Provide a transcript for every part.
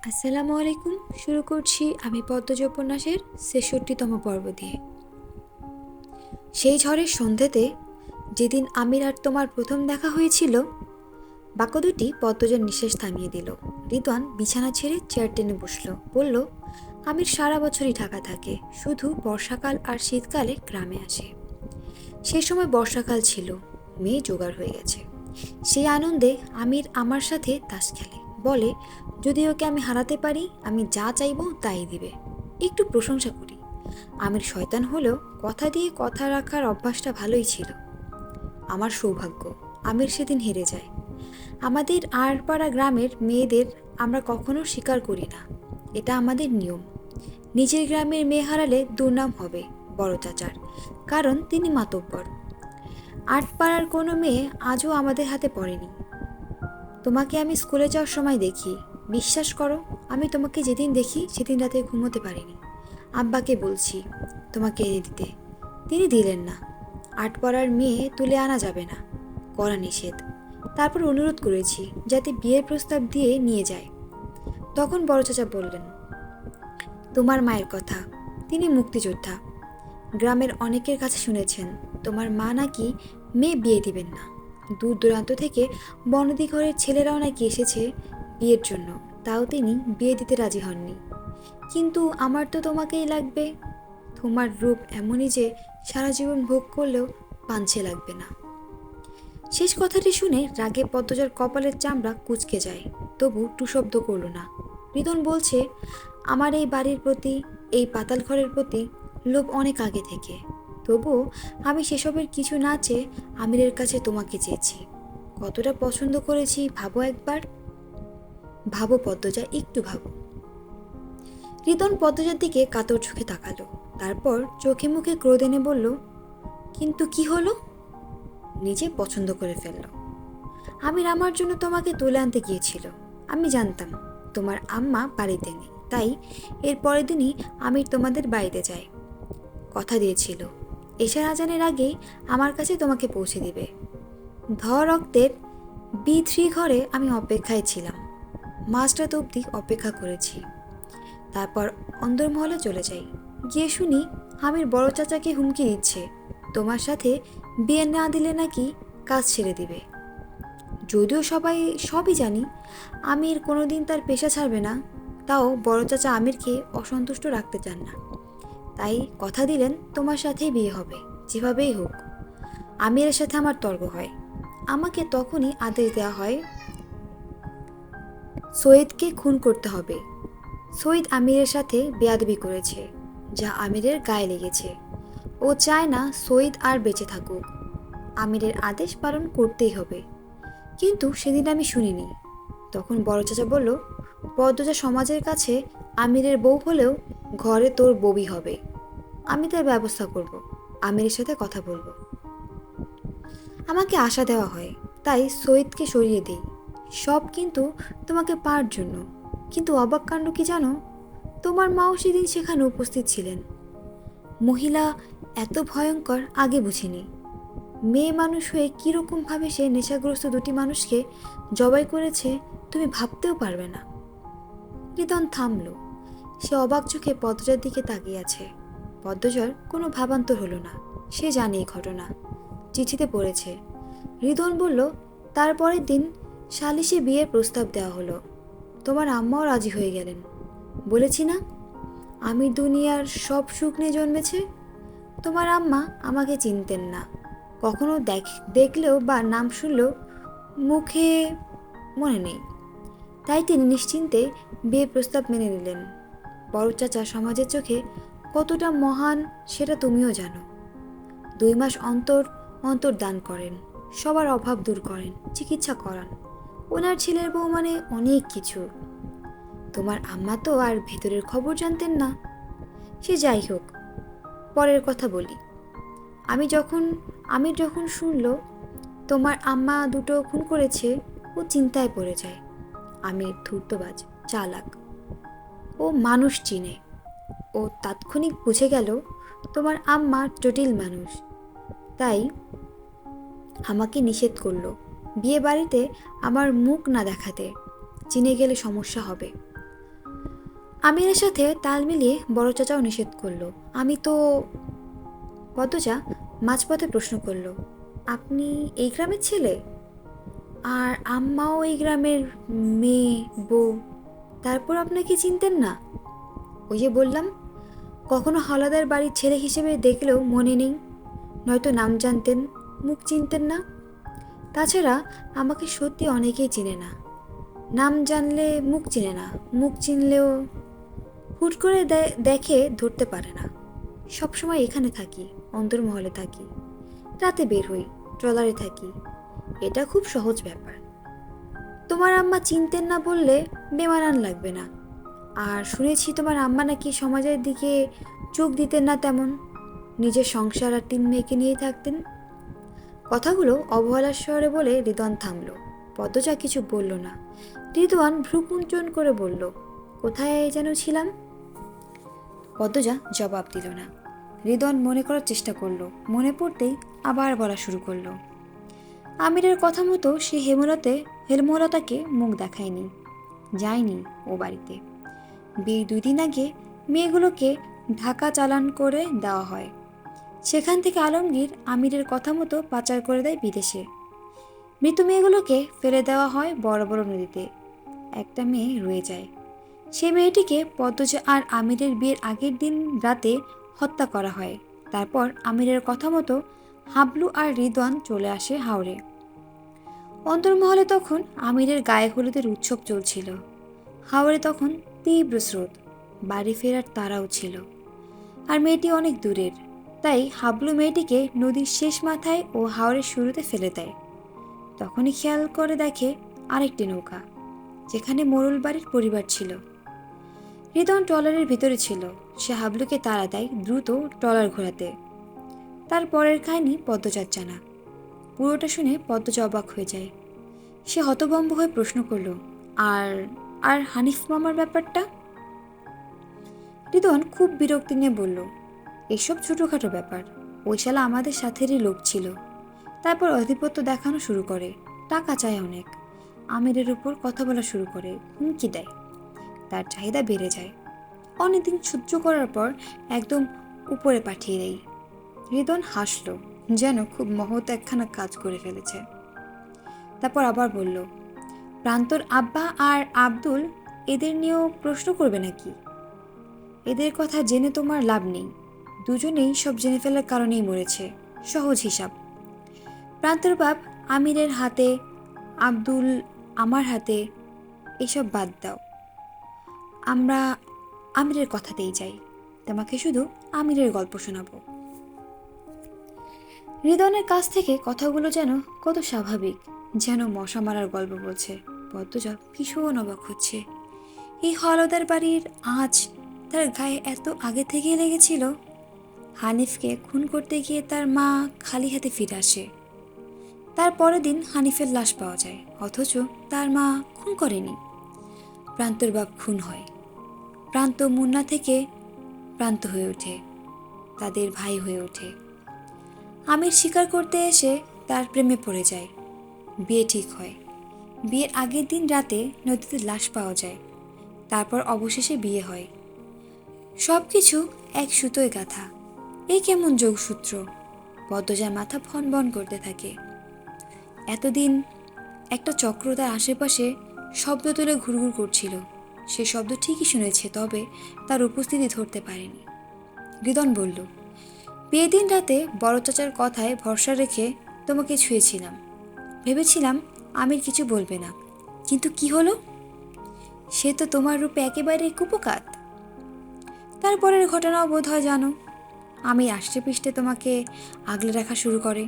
আসসালামু আলাইকুম। শুরু করছি আমি পদ্মজ উপন্যাসের ৬৬তম পর্ব দিয়ে। সেই ঝড়ের সন্ধ্যেতে, যেদিন আমির আর তোমার প্রথম দেখা হয়েছিল। বাক্য দুটি পদ্মজার নিঃশ্বাস থামিয়ে দিল। রিদওয়ান বিছানা ছেড়ে চেয়ার টেনে বসল। বলল, আমির সারা বছরই ঢাকা থাকে, শুধু বর্ষাকাল আর শীতকালে গ্রামে আসে। সে সময় বর্ষাকাল ছিল, মেয়ে জোগাড় হয়ে গেছে। সেই আনন্দে আমির আমার সাথে তাস খেলে, বলে যদি ওকে আমি হারাতে পারি আমি যা চাইবো তাই দিবে। একটু প্রশংসা করি। আমির শয়তান হলেও কথা দিয়ে কথা রাখার অভ্যাসটা ভালোই ছিল। আমার সৌভাগ্য, আমির সেদিন হেরে যায়। আমাদের আড়পাড়া গ্রামের মেয়েদের আমরা কখনো স্বীকার করি না, এটা আমাদের নিয়ম। নিজের গ্রামের মেয়ে হারালে দুর্নাম হবে বড় চাচার, কারণ তিনি মাতব্বর। আটপাড়ার কোনো মেয়ে আজও আমাদের হাতে পড়েনি। তোমাকে আমি স্কুলে যাওয়ার সময় দেখি, বিশ্বাস করো আমি তোমাকে যেদিন দেখি সেদিন রাতে ঘুমোতে পারিনি। আব্বাকে বলছি তোমাকে এনে দিতে, তিনি দিলেন না। আটপাড়ার মেয়ে তুলে আনা যাবে না, করা নিষেধ। তারপর অনুরোধ করেছি যাতে বিয়ের প্রস্তাব দিয়ে নিয়ে যায়। তখন বড় চাচা বললেন, তোমার মায়ের কথা, তিনি মুক্তিযোদ্ধা। গ্রামের অনেকের কাছে শুনেছেন তোমার মা নাকি মেয়ে বিয়ে দিবেন না। দূর দূরান্ত থেকে বনদী ঘরের ছেলেরাও নাকি এসেছে বিয়ের জন্য, তাও তিনি বিয়ে দিতে রাজি হননি। কিন্তু আমার তো তোমাকেই লাগবে। তোমার রূপ এমনই যে সারা জীবন ভোগ করলেও পাঞ্ছে লাগবে না। শেষ কথাটি শুনে রাগে পদ্মজার কপালের চামড়া কুঁচকে যায়, তবু টু শব্দ করল না। রিদন বলছে, আমার এই বাড়ির প্রতি, এই পাতাল ঘরের প্রতি লোভ অনেক আগে থেকে। তবুও আমি সেসবের কিছু না চেয়ে আমিরের কাছে তোমাকে চেয়েছি। কতটা পছন্দ করেছি ভাবো একবার। ভাবো পদ্মজা, একটু ভাবো। রিদন পদ্মজার দিকে কাতর চোখে তাকালো, তারপর চোখে মুখে ক্রোধ এনে বলল, কিন্তু কি হলো? নিজে পছন্দ করে ফেলল। আমির আমার জন্য তোমাকে তুলে আনতে গিয়েছিল। আমি জানতাম তোমার আম্মা বাড়িতে নেই, তাই এর পরের দিনই আমির তোমাদের বাড়িতে যায়। কথা দিয়েছিল এশার আজানের আগেই আমার কাছে তোমাকে পৌঁছে দিবে। রক্তের B3 ঘরে আমি অপেক্ষায় ছিলাম। মাঝরাত অবধি অপেক্ষা করেছি। তারপর অন্দরমহলে চলে যাই। গিয়ে শুনি আমির বড় চাচাকে হুমকি দিচ্ছে, তোমার সাথে বিয়ে না দিলে নাকি কাজ ছেড়ে দিবে। যদিও সবই জানি আমির কোনোদিন তার পেশা ছাড়বে না, তাও বড় চাচা আমিরকে অসন্তুষ্ট রাখতে চান না। তাই কথা দিলেন তোমার সাথেই বিয়ে হবে, যেভাবেই হোক। আমিরের সাথে আমার তর্ক হয়। আমাকে তখনই আদেশ দেওয়া হয় সৈয়দকে খুন করতে হবে। সৈয়দ আমিরের সাথে বেয়াদবি করেছে, যা আমিরের গায়ে লেগেছে। ও চায় না সৈয়দ আর বেঁচে থাকুক। আমিরের আদেশ পালন করতেই হবে। কিন্তু সেদিন আমি শুনিনি। তখন বড় চাচা বলল, পদ্মজা সমাজের কাছে আমিরের বউ হলেও ঘরে তোর বউই হবে। আমি তার ব্যবস্থা করব, আমিরের সাথে কথা বলবো। আমাকে আশা দেওয়া হয়, তাই সৈয়দকে সরিয়ে দিই। সব কিন্তু তোমাকে পাওয়ার জন্য। কিন্তু অবাক কাণ্ড কি জানো, তোমার মাও সেদিন সেখানে উপস্থিত ছিলেন। মহিলা এত ভয়ঙ্কর আগে বুঝিনি। মেয়ে মানুষ হয়ে কীরকমভাবে সে নেশাগ্রস্ত দুটি মানুষকে জবাই করেছে তুমি ভাবতেও পারবে না। রিদন থামল। সে অবাক চোখে পদ্মজার দিকে তাকিয়ে আছে। পদ্মজার কোনো ভাবান্তর হলো না, সে জানে এই ঘটনা, চিঠিতে পড়েছে। রিদন বলল, তারপরের দিন সালিশে বিয়ের প্রস্তাব দেওয়া হলো। তোমার আম্মাও রাজি হয়ে গেলেন। বলেছি না আমি দুনিয়ার সব সুখ নিয়ে জন্মেছে। তোমার আম্মা আমাকে চিনতেন না, কখনো দেখলেও বা নাম শুনলেও মুখে মনে নেই। তাই তিনি নিশ্চিন্তে বিয়ে প্রস্তাব মেনে নিলেন। বড় চাচা সমাজের চোখে কতটা মহান সেটা তুমিও জানো। 2 মাস অন্তর অন্তর দান করেন, সবার অভাব দূর করেন, চিকিৎসা করান। ওনার ছেলের বউ মানে অনেক কিছু। তোমার আম্মা তো আর ভেতরের খবর জানতেন না। সে যাই হোক, পরের কথা বলি। আমি যখন শুনল তোমার আম্মা দুটো খুন করেছে, ও চিন্তায় পড়ে যায়। আমি ধূর্তবাজ, চালাক, ও মানুষ চিনে। ও তাৎক্ষণিক বুঝে গেল তোমার আম্মা জটিল মানুষ, তাই আমাকে নিষেধ করলো বিয়ে বাড়িতে আমার মুখ না দেখাতে। চিনে গেলে সমস্যা হবে। আমিরের সাথে তাল মিলিয়ে বড় চাচাও নিষেধ করলো। আমি তো পদ্মজা মাঝপথে প্রশ্ন করলো, আপনি এই গ্রামের ছেলে? আর আম্মাও এই গ্রামের মেয়ে, বউ, তারপর আপনাকে চিনতেন না? ওই যে বললাম, কখনো হাওলাদার বাড়ির ছেলে হিসেবে দেখলেও মনে নেই, নয়তো নাম জানতেন, মুখ চিনতেন না। তাছাড়া আমাকে সত্যি অনেকেই চিনে না, নাম জানলে মুখ চিনে না, মুখ চিনলেও হুট করে দেখে ধরতে পারে না। সবসময় এখানে থাকি, অন্তর্মহলে থাকি, রাতে বের হই, ট্রলারে থাকি। এটা খুব সহজ ব্যাপার। তোমার আম্মা চিনতেন না বললে বেমানান লাগবে না। আর শুনেছি তোমার আম্মা নাকি সমাজের দিকে চোখ দিতেন না তেমন, নিজের সংসার আর 3 মেয়েকে নিয়েই থাকতেন। কথাগুলো অবহেলার স্বরে বলে রিদওয়ান থামল। পদ্মজা কিছু বলল না। রিদওয়ান ভ্রুকুঞ্চন করে বলল, কোথায় যেন ছিলাম? পদ্মজা জবাব দিল না। রিদওয়ান মনে করার চেষ্টা করলো, মনে পড়তেই আবার বলা শুরু করলো। আমিরের কথা মতো সে হেমলতাকে মুখ দেখায়নি, যায়নি ও বাড়িতে। বিয়ের 2 দিন আগে মেয়েগুলোকে ঢাকা চালান করে দেওয়া হয়। সেখান থেকে আলমগীর আমিরের কথা মতো পাচার করে দেয় বিদেশে। মৃত মেয়েগুলোকে ফেলে দেওয়া হয় বড় বড় নদীতে। একটা মেয়ে রয়ে যায়। সে মেয়েটিকে পদ্মজা আর আমিরের বিয়ের আগের দিন রাতে হত্যা করা হয়। তারপর আমিরের কথা মতো হাবলু আর রিদওয়ান চলে আসে হাওড়ে। অন্তর্মহলে তখন আমিরের গায়ে হলুদের উৎসব চলছিল। হাওড়ে তখন তীব্র স্রোত, বাড়ি ফেরার তারাও ছিল। আর মেয়েটি অনেক দূরের, তাই হাবলু মেয়েটিকে নদীর শেষ মাথায় ও হাওরের শুরুতে ফেলে দেয়। তখনই খেয়াল করে দেখে আরেকটি নৌকা, যেখানে মোড়ল বাড়ির পরিবার ছিল। রিদওয়ান ট্রলারের ভিতরে ছিল। সে হাবলুকে তাড়া দেয় দ্রুত ট্রলার ঘোরাতে। তার পরের কাহিনী পদ্মজার জানা। পুরোটা শুনে পদ্মজা অবাক হয়ে যায়। সে হতভম্ব হয়ে প্রশ্ন করল, আর আর হানিফ মামার ব্যাপারটা? রিদওয়ান খুব বিরক্তি নিয়ে বলল, এসব ছোটোখাটো ব্যাপার, ওই শালা আমাদের সাথেরই লোক ছিল। তারপর আধিপত্য দেখানো শুরু করে, টাকা চায় অনেক, আমিরের উপর কথা বলা শুরু করে, হুমকি দেয়। তার চাহিদা বেড়ে যায়। অনেকদিন সহ্য করার পর একদম উপরে পাঠিয়ে দেয়। রিদওয়ান হাসল, যেন খুব মহৎ একখানা কাজ করে ফেলেছে। তারপর আবার বলল, প্রান্তর আব্বা আর আব্দুল, এদের নিয়েও প্রশ্ন করবে নাকি? এদের কথা জেনে তোমার লাভ নেই। দুজনেই সব জেনে ফেলার কারণেই মরেছে, সহজ হিসাব। প্রান্তর বাপ আমিরের হাতে, আব্দুল আমার হাতে, এসব বাদ দাও। আমরা আমিরের কথাতেই যাই। তোমাকে শুধু আমিরের গল্প শোনাবো। রিদওয়ানের কাছ থেকে কথাগুলো যেন কত স্বাভাবিক, যেন মশা মারার গল্প বলছে। পদ্মজা ভীষণ অবাক হচ্ছে। এই হলদার বাড়ির আঁচ তার গায়ে এত আগে থেকেই লেগেছিল। হানিফকে খুন করতে গিয়ে তার মা খালি হাতে ফিরে আসে। তার পরের দিন হানিফের লাশ পাওয়া যায়, অথচ তার মা খুন করেনি। প্রান্তর বাপ খুন হয়। প্রান্ত মুন্না থেকে প্রান্ত হয়ে ওঠে, তাদের ভাই হয়ে ওঠে। আমির শিকার করতে এসে তার প্রেমে পড়ে যায়। বিয়ে ঠিক হয়। বিয়ের আগের দিন রাতে নদীতে লাশ পাওয়া যায়। তারপর অবশেষে বিয়ে হয়। সব কিছু এক সুতোয় গাঁথা। এই কেমন যোগসূত্র? পদ্মজার মাথা ভন ভন করতে থাকে। এতদিন একটা চক্র তার আশেপাশে শব্দ তুলে ঘুরঘুর করছিল। সে শব্দ ঠিকই শুনেছে, তবে তার উপস্থিতি ধরতে পারেনি। রিদন বলল, বিয়ের দিন রাতে বড় চাচার কথায় ভরসা রেখে তোমাকে ছুঁয়েছিলাম। ভেবেছিলাম আমির কিছু বলবে না, কিন্তু কি হলো? সে তো তোমার রূপে একেবারে কুপোকাত। তারপরের ঘটনাও বোধ হয় জানো। আমি আষ্টে পৃষ্ঠে তোমাকে আগলে রাখা শুরু করে।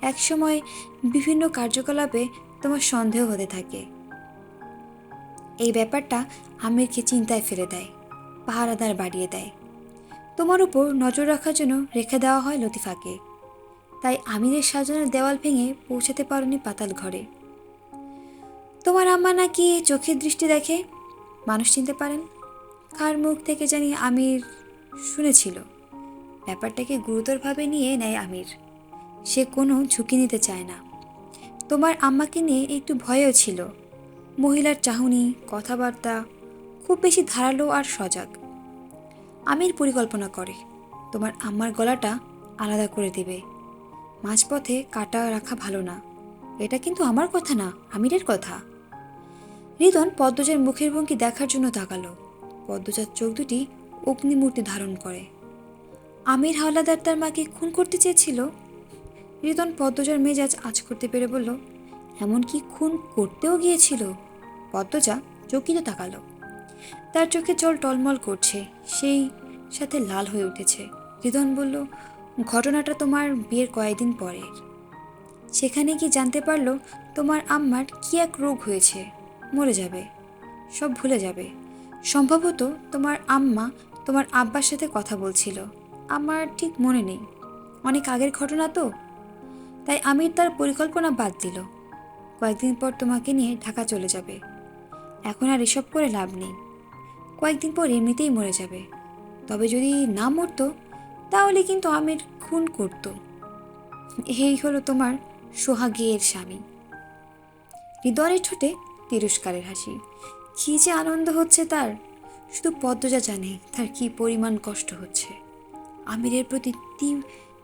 একসময় বিভিন্ন কার্যকলাপে তোমার সন্দেহ হতে থাকে। এই ব্যাপারটা আমিরকে চিন্তায় ফেলে দেয়, পাহারাদার বাড়িয়ে দেয়। তোমার উপর নজর রাখার জন্য রেখে দেওয়া হয় লতিফাকে। তাই আমিরের সাজানোর দেওয়াল ভেঙে পৌঁছাতে পারোনি পাতাল ঘরে। তোমার আম্মা নাকি চোখের দৃষ্টি দেখে, মানুষ চিনতে পারেন। কার মুখ থেকে জানি আমির শুনেছিল। ব্যাপারটাকে গুরুতরভাবে নিয়ে নেয় আমির। সে কোনো ঝুঁকি নিতে চায় না। তোমার আম্মাকে নিয়ে একটু ভয়ও ছিল। মহিলার চাহনি, কথাবার্তা খুব বেশি ধারালো আর সজাগ। আমির পরিকল্পনা করে তোমার আম্মার গলাটা আলাদা করে দেবে। মাঝপথে কাটা রাখা ভালো না। এটা কিন্তু আমার কথা না, আমিরের কথা। রিদন পদ্মজার মুখের ভঙ্গি দেখার জন্য তাকালো। পদ্মজার চোখ দুটি অগ্নিমূর্তি ধারণ করে। আমির হাওলাদার তার মাকে খুন করতে চেয়েছিল? রিদন পদ্মজার মেজাজ আঁচ করতে পেরে বলল, এমনকি খুন করতেও গিয়েছিল? পদ্মজা চকিতে তাকালো। তার চোখে জল টলমল করছে, সেই সাথে লাল হয়ে উঠেছে। রিদন বলল, ঘটনাটা তোমার বিয়ের কয়েকদিন পরে। সেখানে কি জানতে পারলো তোমার আম্মার কি এক রোগ হয়েছে, মরে যাবে, সব ভুলে যাবে। সম্ভবত তোমার আম্মা তোমার আব্বার সাথে কথা বলছিল, আমার ঠিক মনে নেই, অনেক আগের ঘটনা তো। তাই আমির তার পরিকল্পনা বাদ দিল। কয়েকদিন পর তোমাকে নিয়ে ঢাকা চলে যাবে। এখন আর এসব করে লাভ নেই। কয়েকদিন পর এমনিতেই মরে যাবে। তবে যদি না মরতো তাহলে কিন্তু আমির খুন করত। এই হলো তোমার সোহাগের স্বামী। হৃদয়ের ঠোঁটে তিরস্কারের হাসি। কি যে আনন্দ হচ্ছে তার, শুধু পদ্মজা জানে তার কি পরিমাণ কষ্ট হচ্ছে। আমিরের প্রতি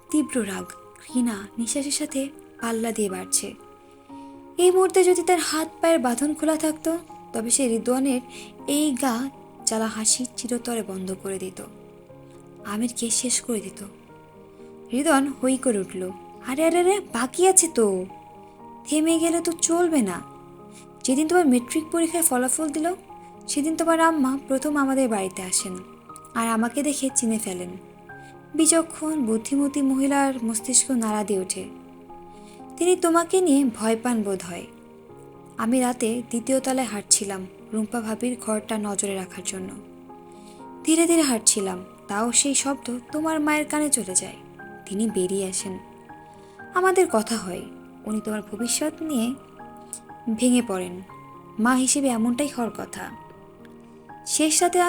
তীব্র রাগ, ঘৃণা নিঃশ্বাসের সাথে পাল্লা দিয়ে বাড়ছে। এই মুহূর্তে যদি তার হাত পায়ের বাঁধন খোলা থাকতো, তবে সে রিদওয়ানের এই গা জ্বালা হাসি চিরতরে বন্ধ করে দিত, আমিরকে শেষ করে দিত। রিদওয়ান হই করে উঠল, আরে আরে আরে, বাকি আছে তো, থেমে গেলে তো চলবে না। যেদিন তোমার মেট্রিক পরীক্ষায় ফলাফল দিল, সেদিন তোমার আম্মা প্রথম আমাদের বাড়িতে আসেন আর আমাকে দেখে চিনে ফেলেন। বিচক্ষণ বুদ্ধিমতী মহিলার মস্তিষ্ক নাড়া দিয়ে ওঠে। তিনি তোমাকে নিয়ে ভয় পান বোধ হয়। আমি রাতে দ্বিতীয় তলায় হাঁটছিলাম রুম্পা ভাবির ঘরটা নজরে রাখার জন্য। ধীরে ধীরে হাঁটছিলাম, তাও সেই শব্দ তোমার মায়ের কানে চলে যায়। তিনি বেরিয়ে আসেন, আমাদের কথা হয়। উনি তোমার ভবিষ্যৎ নিয়ে ভেঙে পড়েন। মা হিসেবে এমনটাই হওয়ার কথা। শেষ রাতে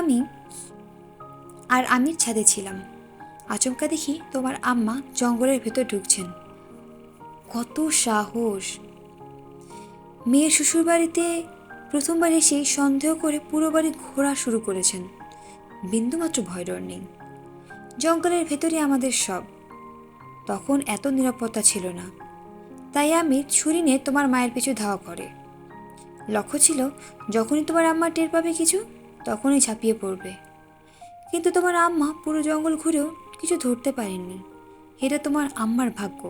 আমি ছাদে ছিলাম। আচমকা দেখি তোমার আম্মা জঙ্গলের ভেতর ঢুকছেন। কত সাহস! মেয়ের শ্বশুরবাড়িতে প্রথমবার এসেই সন্দেহ করে পুরো বাড়ি ঘোরা শুরু করেছেন। বিন্দুমাত্র ভয় ডর নেই। জঙ্গলের ভেতরে আমাদের সব। তখন এত নিরাপত্তা ছিল না, তাই আমি ছুরি নিয়ে তোমার মায়ের পিছু ধাওয়া করে। লক্ষ্য ছিল যখনই তোমার আম্মা টের পাবে কিছু, তখনই ঝাঁপিয়ে পড়বে। কিন্তু তোমার আম্মা পুরো জঙ্গল ঘুরেও কিছু ধরতে পারেননি। এটা তোমার আম্মার ভাগ্য,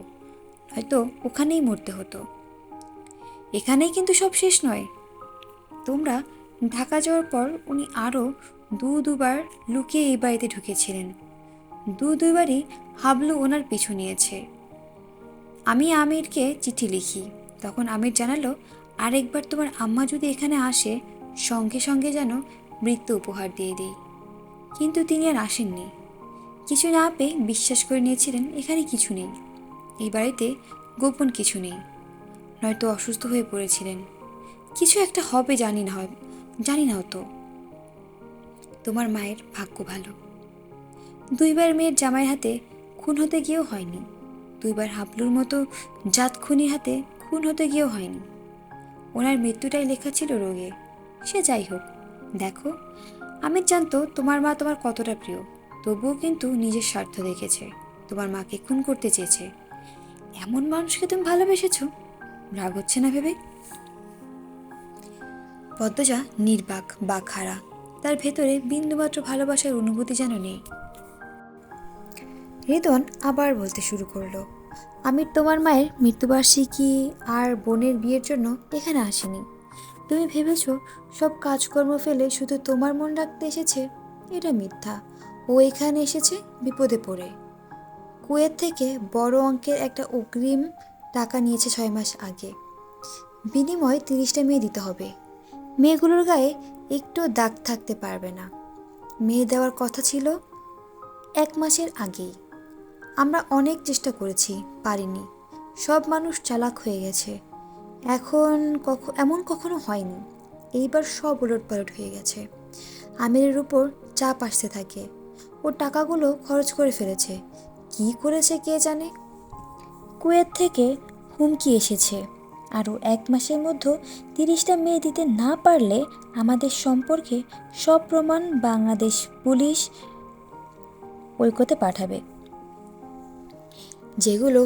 হয়তো ওখানেই মরতে হতো। এখানেই কিন্তু সব শেষ নয়। তোমরা ঢাকা যাওয়ার পর উনি আরও দুবার লুকিয়ে এই বাড়িতে ঢুকেছিলেন। দুইবারই হাবলু ওনার পিছু নিয়েছে। আমি আমিরকে চিঠি লিখি, তখন আমির জানালো আরেকবার তোমার আম্মা যদি এখানে আসে, সঙ্গে সঙ্গে যেন মৃত্যু উপহার দিয়ে দিই। কিন্তু তিনি আর আসেননি। কিছু না পেয়ে বিশ্বাস করে নিয়েছিলেন এখানে কিছু নেই, এই বাড়িতে গোপন কিছু নেই। নয়তো অসুস্থ হয়ে পড়েছিলেন। কিছু একটা হবে, জানি না তো। তোমার মায়ের ভাগ্য ভালো। দুইবার মেয়ের জামাইয়ের হাতে খুন হতে গিয়েও হয়নি। দুইবার হাবলুর মতো জাত খুনির হাতে খুন হতে গিয়েও হয়নি। ওনার মৃত্যুটাই লেখা ছিল রোগে। সে যাই হোক, দেখো, আমি জানতো তোমার মা তোমার কতটা প্রিয়, তবুও কিন্তু নিজের স্বার্থ দেখেছে, তোমার মাকে খুন করতে চেয়েছে। এমন মানুষকে তুমি ভালোবেসেছ, রাগ হচ্ছে না ভেবে? পদ্মজা নির্বাক, বাকহারা। তার ভেতরে বিন্দুমাত্র ভালোবাসার অনুভূতি যেন নেই। রিদন আবার বলতে শুরু করলো, আমি তোমার মায়ের মৃত্যুবার্ষিকী আর বোনের বিয়ের জন্য এখানে আসিনি। তুমি ভেবেছ সব কাজকর্ম ফেলে শুধু তোমার মন রাখতে এসেছে। এটা মিথ্যা। ও এখানে এসেছে বিপদে পড়ে। কুয়েত থেকে বড় অঙ্কের একটা অগ্রিম টাকা নিয়েছে 6 মাস আগে। বিনিময়ে 30টা মেয়ে দিতে হবে। মেয়েগুলোর গায়ে একটু দাগ থাকতে পারবে না। মেয়ে দেওয়ার কথা ছিল 1 মাসের আগেই। আমরা অনেক চেষ্টা করেছি, পারিনি। সব মানুষ চালাক হয়ে গেছে। এমন কখনো হয়নি। এইবার সব উলটপালট হয়ে গেছে। আমিরের উপর চাপ আসতে থাকে। ও টাকাগুলো খরচ করে ফেলেছে। কি করেছে কে জানে। কুয়েত থেকে হুমকি এসেছে, আরও 1 মাসের মধ্যে 30টা মেয়ে দিতে না পারলে আমাদের সম্পর্কে সব প্রমাণ বাংলাদেশ পুলিশ ঐক্যতে পাঠাবে, যেগুলো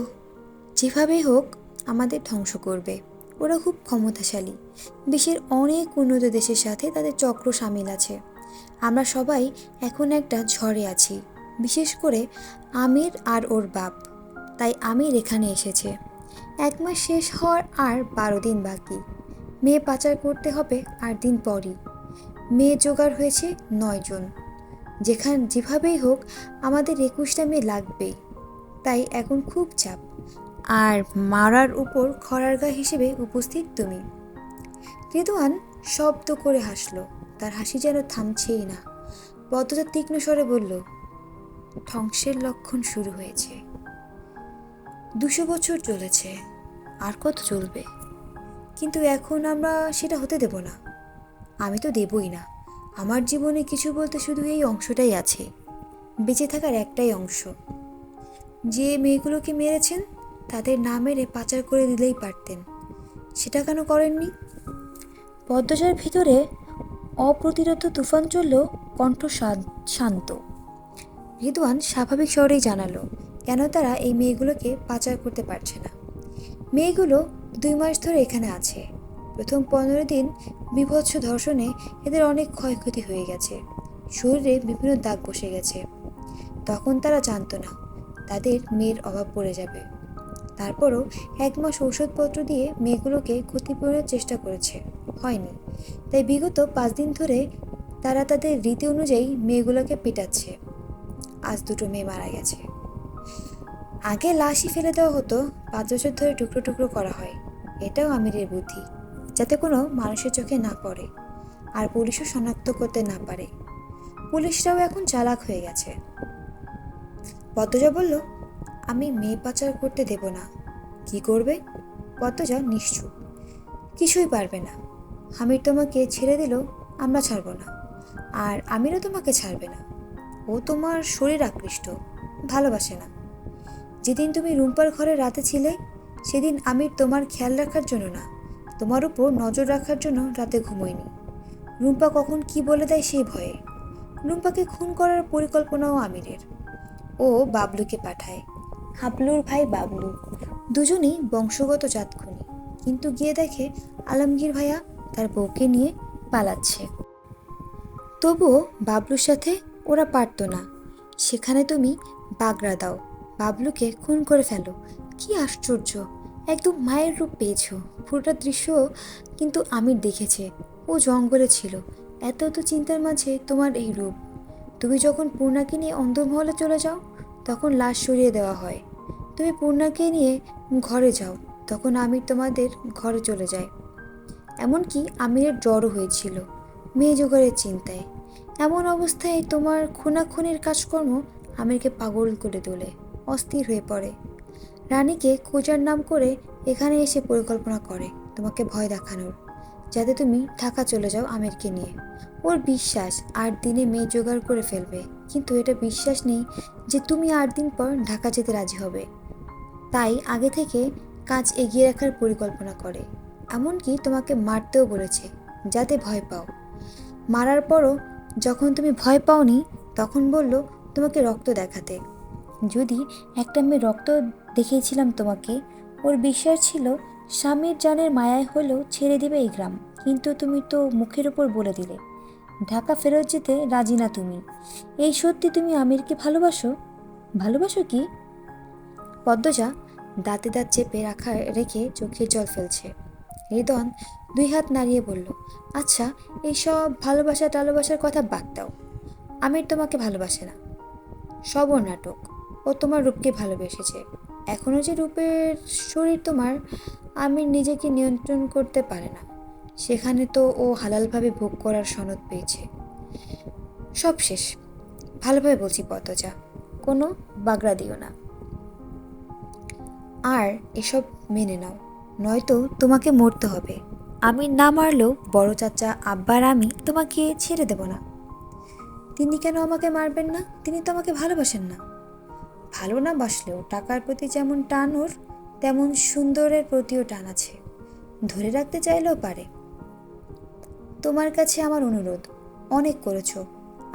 যেভাবেই হোক আমাদের ধ্বংস করবে। ওরা খুব ক্ষমতাশালী, বিশ্বের অনেক উন্নত দেশের সাথে তাদের চক্র সামিল আছে। আমরা সবাই এখন একটা ঝড়ে আছি, বিশেষ করে আমির আর ওর বাপ। তাই আমির এখানে এসেছে। 1 মাস শেষ হওয়ার আর 12 দিন বাকি। মেয়ে পাচার করতে হবে 8 দিন পরই। মেয়ে জোগাড় হয়েছে 9 জন। যেভাবেই হোক আমাদের 21টা মেয়ে লাগবেই। তাই এখন খুব চাপ। আর মারার উপর খড়ারগা হিসেবে উপস্থিত তুমি। রিদওয়ান শব্দ করে হাসলো, তার হাসি যেন থামছেই না। পদ্মজা তীক্ষ্ণ স্বরে বলল, ধ্বংসের লক্ষণ শুরু হয়েছে। 200 বছর চলেছে, আর কত চলবে? কিন্তু এখন আমরা সেটা হতে দেব না। আমি তো দেবই না। আমার জীবনে কিছু বলতে শুধু এই অংশটাই আছে, বেঁচে থাকার একটাই অংশ। যে মেয়েগুলোকে মেরেছেন তাদের না মেরে পাচার করে দিলেই পারতেন। সেটা কেন করেননি? পদ্মজার ভিতরে অপ্রতিরোধ তুফান চললেও কণ্ঠ শান্ত। রিদওয়ান স্বাভাবিক স্বরেই জানালো কেন তারা এই মেয়েগুলোকে পাচার করতে পারছে না। মেয়েগুলো 2 মাস ধরে এখানে আছে। প্রথম 15 দিন বীভৎস ধর্ষণে এদের অনেক ক্ষয়ক্ষতি হয়ে গেছে, শরীরে বিভিন্ন দাগ বসে গেছে। তখন তারা জানতো না তাদের মেয়ের অভাব পড়ে যাবে। তারপরও 1 মাস ঔষধপত্র দিয়ে মেয়েগুলোকে ক্ষতিপূরণের চেষ্টা করেছে, হয়নি। তাই বিগত 5 দিন ধরে তারা তাদের রীতি অনুযায়ী মেয়েগুলোকে পিটাচ্ছে। আজ 2টো মেয়ে মারা গেছে। আগে লাশই ফেলে দেওয়া হতো, 5 বছর ধরে টুকরো টুকরো করা হয়। এটাও আমিরের বুদ্ধি, যাতে কোনো মানুষের চোখে না পড়ে আর পুলিশও শনাক্ত করতে না পারে। পুলিশরাও এখন চালাক হয়ে গেছে। পদ্মজা বলল, আমি মেয়ে পাচার করতে দেব না। কি করবে? পদ্মজা নিশ্চুপ। কিছুই পারবে না। আমির তোমাকে ছেড়ে দিলেও আমরা ছাড়ব না, আর আমিরও তোমাকে ছাড়বে না। ও তোমার শরীর আকৃষ্ট, ভালোবাসে না। যেদিন তুমি রুম্পার ঘরে রাতে ছিলে, সেদিন আমির তোমার খেয়াল রাখার জন্য না, তোমার উপর নজর রাখার জন্য রাতে ঘুমোয়নি। রুম্পা কখন কি বলে দেয় সেই ভয়ে। রুম্পাকে খুন করার পরিকল্পনাও আমিরের। ও বাবলুকে পাঠায়, হাবলুর ভাই বাবলু। দুজনেই বংশগত জাতখুনি, কিন্তু গিয়ে দেখে আলমগীর ভাইয়া তার বউকে নিয়ে পালাচ্ছে। তবুও বাবলুর সাথে ওরা পারতো না। সেখানে তুমি বাগড়া দাও, বাবলুকে খুন করে ফেলো। কি আশ্চর্য, একদম মায়ের রূপ পেয়েছো। পুরোটা দৃশ্য কিন্তু আমির দেখেছে। ও জঙ্গলে ছিল, এত এত চিন্তার মাঝে তোমার এই রূপ। তুমি যখন পূর্ণাকে নিয়ে অন্ধমহলে চলে যাও, তখন লাশ সরিয়ে দেওয়া হয়। তুমি পূর্ণাকে নিয়ে ঘরে যাও, তখন আমির তোমাদের ঘরে চলে যায়। এমনকি আমিরের জ্বরও হয়েছিল মেয়ে জোগাড়ের চিন্তায়। এমন অবস্থায় তোমার খুনাখুনির কাজকর্ম আমিরকে পাগল করে তোলে, অস্থির হয়ে পড়ে। রানীকে খোঁজার নাম করে এখানে এসে পরিকল্পনা করে তোমাকে ভয় দেখানোর, যাতে তুমি ঢাকা চলে যাও আমিরকে নিয়ে। ওর বিশ্বাস 8 দিনে মেয়ে জোগাড় করে ফেলবে, কিন্তু এটা বিশ্বাস নেই যে তুমি 8 দিন পর ঢাকা যেতে রাজি হবে। তাই আগে থেকে কাজ এগিয়ে রাখার পরিকল্পনা করে। এমনকি তোমাকে মারতেও বলেছে, যাতে ভয় পাও। মারার পরও যখন তুমি ভয় পাওনি, তখন বলল তোমাকে রক্ত দেখাতে। যদি একটা মেয়ে রক্ত দেখিয়েছিলাম তোমাকে, ওর বিশ্বাস ছিল স্বামীর জানের মায়ায় হলেও ছেড়ে দিবে এই গ্রাম। কিন্তু তুমি তো মুখের ওপর বলে দিলে ঢাকা ফেরত যেতে রাজি না তুমি। এই সত্যি তুমি আমিরকে ভালোবাসো? ভালোবাসো কি? পদ্মজা দাঁতে দাঁত চেপে রেখে চোখের জল ফেলছে। রিদন 2 হাত নাড়িয়ে বলল, আচ্ছা, এইসব ভালোবাসা টালোবাসার কথা বাদ দাও। আমির তোমাকে ভালোবাসে না, সব ওর নাটক। ও তোমার রূপকে ভালোবেসেছে। এখনও যে রূপের শরীর তোমার, আমির নিজেকে নিয়ন্ত্রণ করতে পারে না। সেখানে তো ও হালালভাবে ভোগ করার সনদ পেয়েছে। সব শেষ। ভালোভাবে বলছি পদ্মজা, কোনো বাগড়া দিও না। আর এসব মেনে নাও, নয়তো তোমাকে মরতে হবে। আমি না মারলেও বড় চাচা আব্বার আমি তোমাকে ছেড়ে দেব না। তিনি কেন আমাকে মারবেন না? তিনি তো আমাকে ভালোবাসেন না। ভালো না বাসলেও টাকার প্রতি যেমন টান ওর, তেমন সুন্দরের প্রতিও টান আছে। ধরে রাখতে চাইলেও পারে। তোমার কাছে আমার অনুরোধ, অনেক করেছো,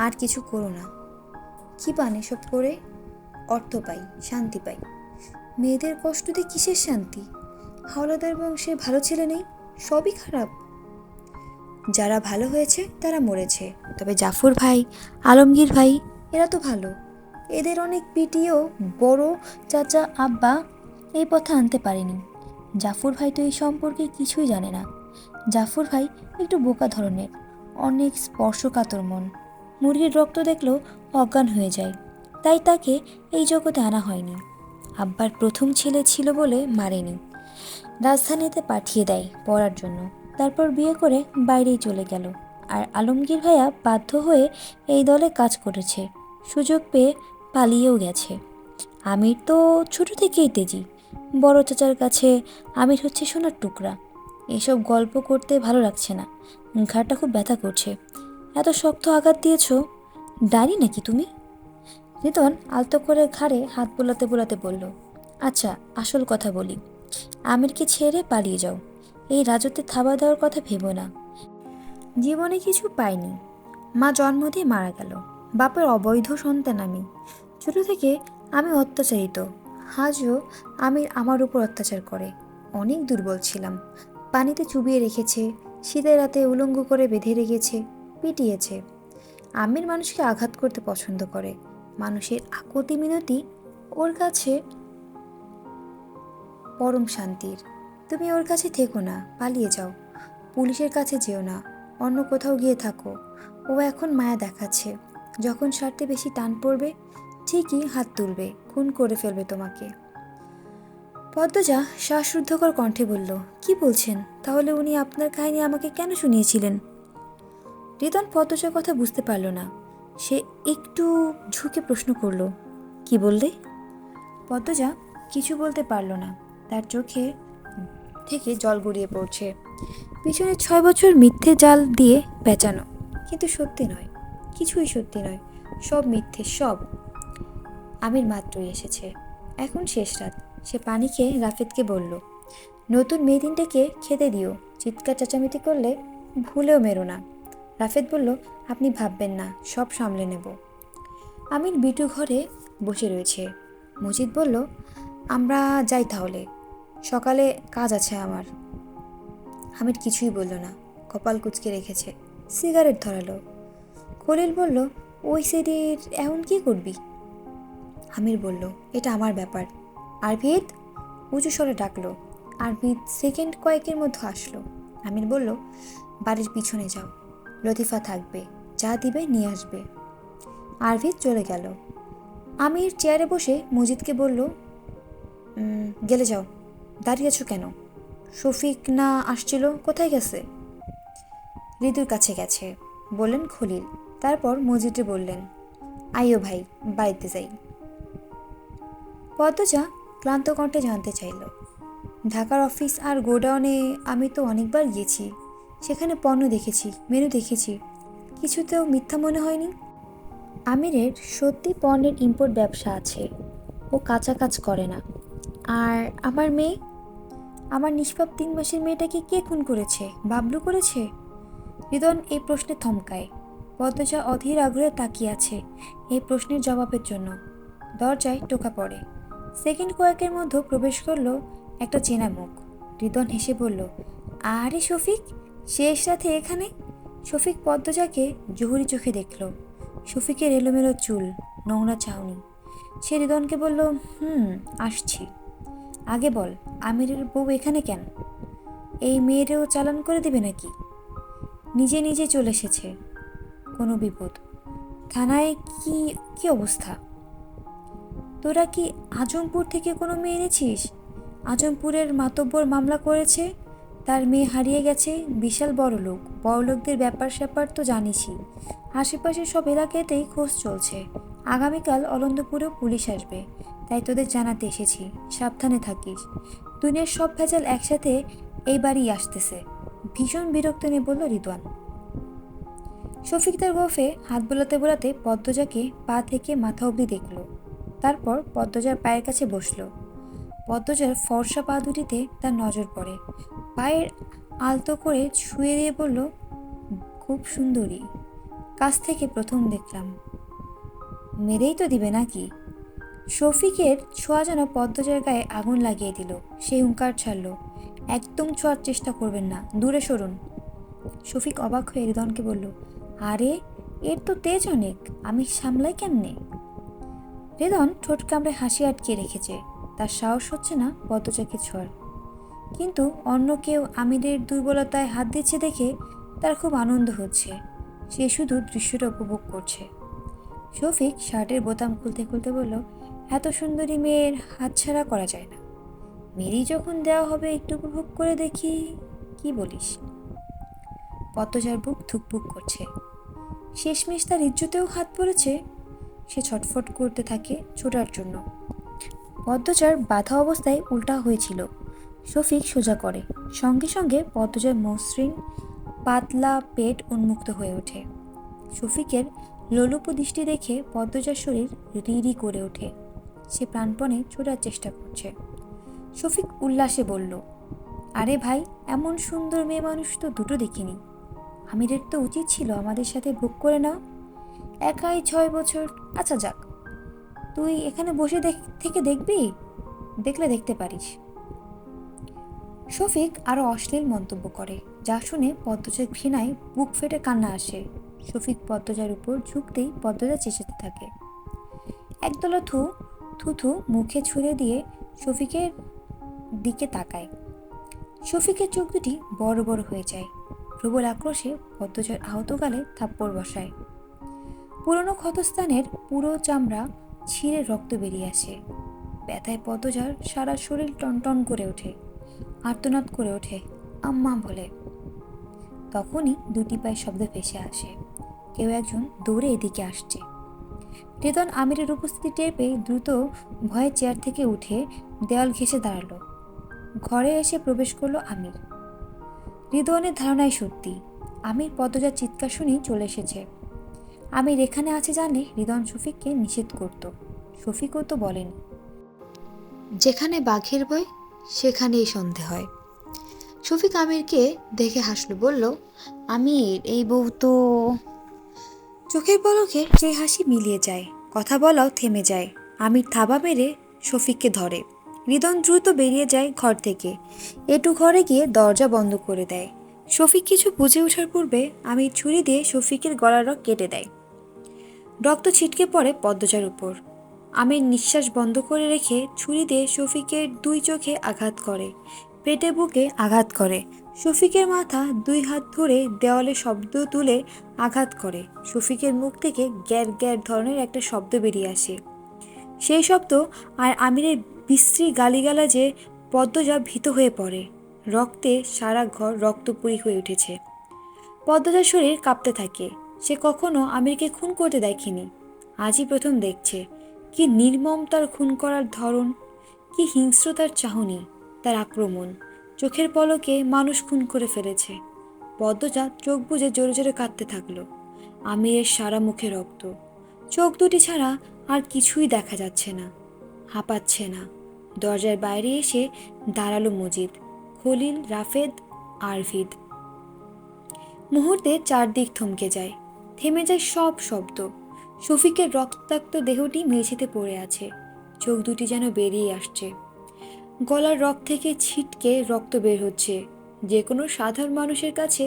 আর কিছু করো না। কি পান এসব করে? অর্থ পাই, শান্তি পাই। মেয়েদের কষ্টতে কিসের শান্তি? হাওলাদার বংশে ভালো ছেলে নেই, সবই খারাপ। যারা ভালো হয়েছে তারা মরেছে, তবে জাফর ভাই, আলমগীর ভাই, এরা তো ভালো। এদের অনেক পিটিয়েও বড় চাচা আব্বা এই পথে আনতে পারেনি। জাফর ভাই তো এই সম্পর্কে কিছুই জানে না। জাফর ভাই একটু বোকা ধরনের, অনেক স্পর্শকাতর মন। মুরগির রক্ত দেখলেও অজ্ঞান হয়ে যায়, তাই তাকে এই জগতে আনা হয়নি। আব্বার প্রথম ছেলে ছিল বলে মারেনি, রাজধানীতে পাঠিয়ে দেয় পড়ার জন্য। তারপর বিয়ে করে বাইরেই চলে গেল। আর আলমগীর ভাইয়া বাধ্য হয়ে এই দলে কাজ করেছে, সুযোগ পেয়ে পালিয়েও গেছে। আমির তো ছোট থেকেই তেজি। বড় চাচার কাছে আমির হচ্ছে সোনার টুকরা। এসব গল্প করতে ভালো লাগছে না, ঘাড়টা খুব ব্যথা করছে। এত শক্ত আঘাত দিয়েছ, ডারি নাকি তুমি? রিতন আলতো করে ঘাড়ে হাত বোলাতে বোলাতে বলল, আচ্ছা আসল কথা বলি, আমিরকে ছেড়ে পালিয়ে যাও। এই রাজত্বে থাবা দেওয়ার কথা ভেবো না। জীবনে কিছু পাইনি, মা জন্ম দিয়ে মারা গেল, বাপের অবৈধ সন্তান আমি। ছোট থেকে আমি অত্যাচারিত, আজও আমির আমার উপর অত্যাচার করে। অনেক দুর্বল ছিলাম, পানিতে চুবিয়ে রেখেছে, শীতের রাতে উলঙ্গ করে বেঁধে রেখেছে, পিটিয়েছে। আমির মানুষকে আঘাত করতে পছন্দ করে, মানুষের আকুতি মিনতি ওর কাছে পরম শান্তির। তুমি ওর কাছে থেকো না, পালিয়ে যাও। পুলিশের কাছে যেও না, অন্য কোথাও গিয়ে থাকো। ও এখন মায়া দেখাচ্ছে, যখন স্বার্থে বেশি টান পড়বে ঠিকই হাত তুলবে, খুন করে ফেলবে তোমাকে। পদ্মজা শ্বাসরুদ্ধকর কণ্ঠে বলল, কি বলছেন? তাহলে উনি আপনার কাহিনী আমাকে কেন শুনিয়েছিলেন? রিতন পদ্মজার কথা বুঝতে পারল না। সে একটু ঝুঁকে প্রশ্ন করল, কি বললে? পদ্মজা কিছু বলতে পারল না, তার চোখে থেকে জল গড়িয়ে পড়ছে। পিছনে 6 বছর মিথ্যে জাল দিয়ে পেঁচানো, কিন্তু সত্যি নয়, কিছুই সত্যি নয়, সব মিথ্যে, সব। আমির মাত্রই এসেছে, এখন শেষ রাত। সে পানি খেয়ে রাফেদকে বলল, নতুন মেয়ে তিনটেকে খেতে দিও, চিৎকার চেঁচামেচি করলে ভুলেও মেরো না। রাফেদ বলল, আপনি ভাববেন না, সব সামলে নেব। আমির বিটু ঘরে বসে রয়েছে। মজিদ বলল, আমরা যাই তাহলে, সকালে কাজ আছে আমার। আমির কিছুই বলল না, কপাল কুঁচকে রেখেছে। সিগারেট ধরালো। খলিল বলল, ওই সিডির এখন কি করবি? আমির বলল, এটা আমার ব্যাপার। আরভিদ উঁচু স্বরে ডাকলো। আরভিদ সেকেন্ড কয়েকের মধ্যে আসলো। আমির বলল, বাড়ির পিছনে যাও, লতিফা থাকবে, যা দিবে নিয়ে আসবে। আরভিদ চলে গেল। আমির চেয়ারে বসে মজিদকে বলল, গেলে যাও, দাঁড়িয়ে আছো কেন? শফিক না আসছিল, কোথায় গেছে? ঋতুর কাছে গেছে, বললেন খলিল। তারপর মজিদে বললেন, আইও ভাই, বাড়িতে যাই। পদ্মজা ক্লান্ত কণ্ঠে জানতে চাইল, ঢাকার অফিস আর গোডাউনে আমি তো অনেকবার গিয়েছি, সেখানে পণ্য দেখেছি, মেনু দেখেছি, কিছুতেও মিথ্যা মনে হয়নি। আমিরের সত্যি পণ্যের ইম্পোর্ট ব্যবসা আছে, ও কাঁচা কাজ করে না। আর আমার মেয়ে, আমার নিষ্পাপ 3 মাসের মেয়েটাকে কে খুন করেছে? বাবলু করেছে? রিদন এই প্রশ্নে থমকায়। পদ্মজা অধীর আগ্রহে তাকিয়ে আছে এই প্রশ্নের জবাবের জন্য। দরজায় টোকা পড়ে। সেকেন্ড কয়েকের মধ্যে প্রবেশ করলো একটা চেনা মুখ। রিদন হেসে বলল, আরে শফিক, শেষ রাতে এখানে? শফিক পদ্মজাকে জহুরি চোখে দেখল। শফিকের এলোমেলো চুল, নোংরা চাউনি। সে রিদনকে বলল, আসছি। আগে বল, আমিরের বউ এখানে কেন? এই মেয়েরেও চালান করে দেবে নাকি? নিজে নিজে চলে এসেছে, কোনো বিপদ? থানায় কি কি অবস্থা? তোরা কি আজমপুর থেকে কোনো মেয়ে এনেছিস? আজমপুরের মাতব্বর মামলা করেছে, তার মেয়ে হারিয়ে গেছে। বিশাল বড়লোক, বড়লোকদের ব্যাপার স্যাপার তো জানিসই। আশেপাশে সব এলাকাতেই খোঁজ চলছে। আগামীকাল অলন্দপুরেও পুলিশ আসবে, তাই তোদের জানাতে এসেছি, সাবধানে থাকিস। দুনিয়ার সব ভেজাল একসাথে এই বাড়ি আসতেছে। ভীষণ বিরক্ত নিয়ে বলল রিদওয়ান। শফিক তার গোফে হাত বোলাতে বোলাতে পদ্মজাকে পা থেকে মাথা অবধি দেখল। তারপর পদ্মজার পায়ের কাছে বসল। পদ্মজার ফর্সা পা দুটিতে তার নজর পড়ে। পায়ের আলতো করে ছুঁয়ে দিয়ে বলল, খুব সুন্দরী, কাছ থেকে প্রথম দেখলাম। মেরেই তো দিবে নাকি? শফিকের ছোঁয়া যেন পদ্মজার গায়ে আগুন লাগিয়ে দিল। সে হুঙ্কার ছাড়ল, একদম ছোঁয়ার চেষ্টা করবেন না, দূরে সরুন। শফিক অবাক হয়ে রিদনকে বলল, আরে এর তো তেজ অনেক, আমি সামলাই কেমনে? রিদন ঠোঁট কামড়ে হাসি আটকে রেখেছে। তার সাহস হচ্ছে না পদ্মজাকে ছোঁয়ার। কিন্তু অন্য কেউ আমিরের দুর্বলতায় হাত দিচ্ছে দেখে তার খুব আনন্দ হচ্ছে। সে শুধু দৃশ্যটা উপভোগ করছে। শফিক শার্টের বোতাম খুলতে খুলতে বলল, এত সুন্দরী মেয়ের হাতছাড়া করা যায় না। মেরি যখন দেওয়া হবে একটু উপভোগ করে দেখি, কি বলিস? পদ্মজার বুক ধুকপুক করছে। শেষমেশ তার ইজ্জতেও হাত পড়েছে। সে ছটফট করতে থাকে ছোটার জন্য। পদ্মজার বাধা অবস্থায় উল্টা হয়েছিল। শফিক সোজা করে, সঙ্গে সঙ্গে পদ্মজার মসৃণ পাতলা পেট উন্মুক্ত হয়ে ওঠে। শফিকের লোলুপ দৃষ্টি দেখে পদ্মজার শরীর রিরি করে ওঠে। সে প্রাণপণে ছোটার চেষ্টা করছে। শফিক উল্লাসে বলল, আরে ভাই, এমন সুন্দর মেয়ে মানুষ তো দুটো দেখিনি। আমিরের তো উচিত ছিল আমাদের সাথে ভোগ করে নাও। একাই 6 বছর। আচ্ছা যাক, তুই এখানে বসে থেকে দেখবি? দেখলে দেখতে পারিস। শফিক আরো অশ্লীল মন্তব্য করে, যা শুনে পদ্মজার ঘৃণায় বুক ফেটে কান্না আসে। শফিক পদ্মজার উপর ঝুঁকতেই পদ্মজা চেঁচাতে থাকে। একদলা থুথু মুখে ছুঁড়ে দিয়ে শফিকের দিকে তাকায়। শফিকের চোখ দুটি বড় বড় হয়ে যায়। প্রবল আক্রোশে পদ্মজার আহত গালে থাপ্পড় বসায়। পুরনো ক্ষতস্থানের পুরো চামড়া ছিঁড়ে রক্ত বেরিয়ে আসে। ব্যথায় পদ্মজার সারা শরীর টনটন করে ওঠে, আর্তনাদ করে ওঠে, আম্মা বলে। তখনই দুটি পায়ে শব্দ ভেসে আসে। কেউ একজন দৌড়ে এদিকে আসছে। রিদন আমিরের উপস্থিতি টের পেয়ে দ্রুত ভয়ে চেয়ার থেকে উঠে দেওয়াল ঘেঁষে দাঁড়ালো। ঘরে এসে প্রবেশ করলো আমির। রিদনের ধারণাই সত্যি, আমির পদ্মজার চিৎকার শুনেই চলে এসেছে। আমির এখানে আছে জানলে রিদন শফিককে নিষেধ করত। শফিকও তো বলেনি। যেখানে বাঘের ভয় সেখানেই সন্ধে হয়। শফিক আমিরকে দেখে হাসলো, বলল, আমির, এই বউ তো। চোখের পলকে সেই হাসি মিলিয়ে যায়, কথা বলাও থেমে যায়। আমির থাবা মেরে শফিককে ধরে। রিদন দ্রুত বেরিয়ে যায় ঘর থেকে। এটু ঘরে গিয়ে দরজা বন্ধ করে দেয়। শফিক কিছু বুঝে ওঠার পূর্বে আমির ছুরি দিয়ে শফিকের গলার রগ কেটে দেয়। রক্ত ছিটকে পড়ে পদ্মজার উপর। আমির নিঃশ্বাস বন্ধ করে রেখে ছুরি দিয়ে শফিকের 2 চোখে আঘাত করে, পেটে বুকে আঘাত করে। শফিকের মাথা 2 হাত ধরে দেওয়ালে শব্দ তুলে আঘাত করে। শফিকের মুখ থেকে গ্যার গ্যার ধরনের একটা শব্দ বেরিয়ে আসে। সেই শব্দ আর আমিরের বিশ্রী গালিগালাজে পদ্মজা ভীত হয়ে পড়ে। রক্তে সারা ঘর রক্তপুরী হয়ে উঠেছে। পদ্মজার শরীর কাঁপতে থাকে। সে কখনো আমিরকে খুন করতে দেখেনি, আজই প্রথম দেখছে। কি নির্মম তার খুন করার ধরন, কি হিংস্র তার চাহনি, তার আক্রমণ। চোখের পলকে মানুষ খুন করে ফেলেছে। পদ্মজা চোখ বুজে জোরে জোরে কাঁদতে থাকলো। আমিরের সারা মুখে রক্ত, চোখ দুটি ছাড়া আর কিছুই দেখা যাচ্ছে না, হাঁপাচ্ছে না। দরজার বাইরে এসে দাঁড়ালো মজিদ, খলিল, রাফেদ, আরভিদ। মুহূর্তে চারদিক থমকে যায়, থেমে যায় সব শব্দ। শফিকের রক্তাক্ত দেহটি মেঝেতে পড়ে আছে, চোখ দুটি যেন বেরিয়ে আসছে। গলার রগ থেকে ছিটকে রক্ত বের হচ্ছে। যে কোনো সাধারণ মানুষের কাছে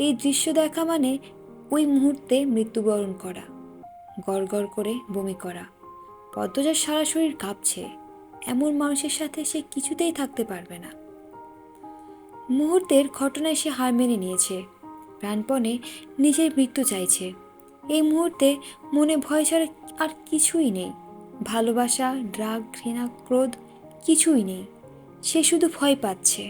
এই দৃশ্য দেখা মানে ওই মুহূর্তে মৃত্যুবরণ করা, গড় করে বমি করা। পদ্মজার সারা শরীর কাঁপছে। এমন মানুষের সাথে সে কিছুতেই থাকতে পারবে না। মুহূর্তের ঘটনায় সে হার মেনে নিয়েছে, প্রাণপণে নিজের মৃত্যু চাইছে। এই মুহূর্তে মনে ভয় ছাড়া আর কিছুই নেই। ভালোবাসা, রাগ, ঘৃণা, ক্রোধ কিছুই নেই। সে শুধু ভয় পাচ্ছে।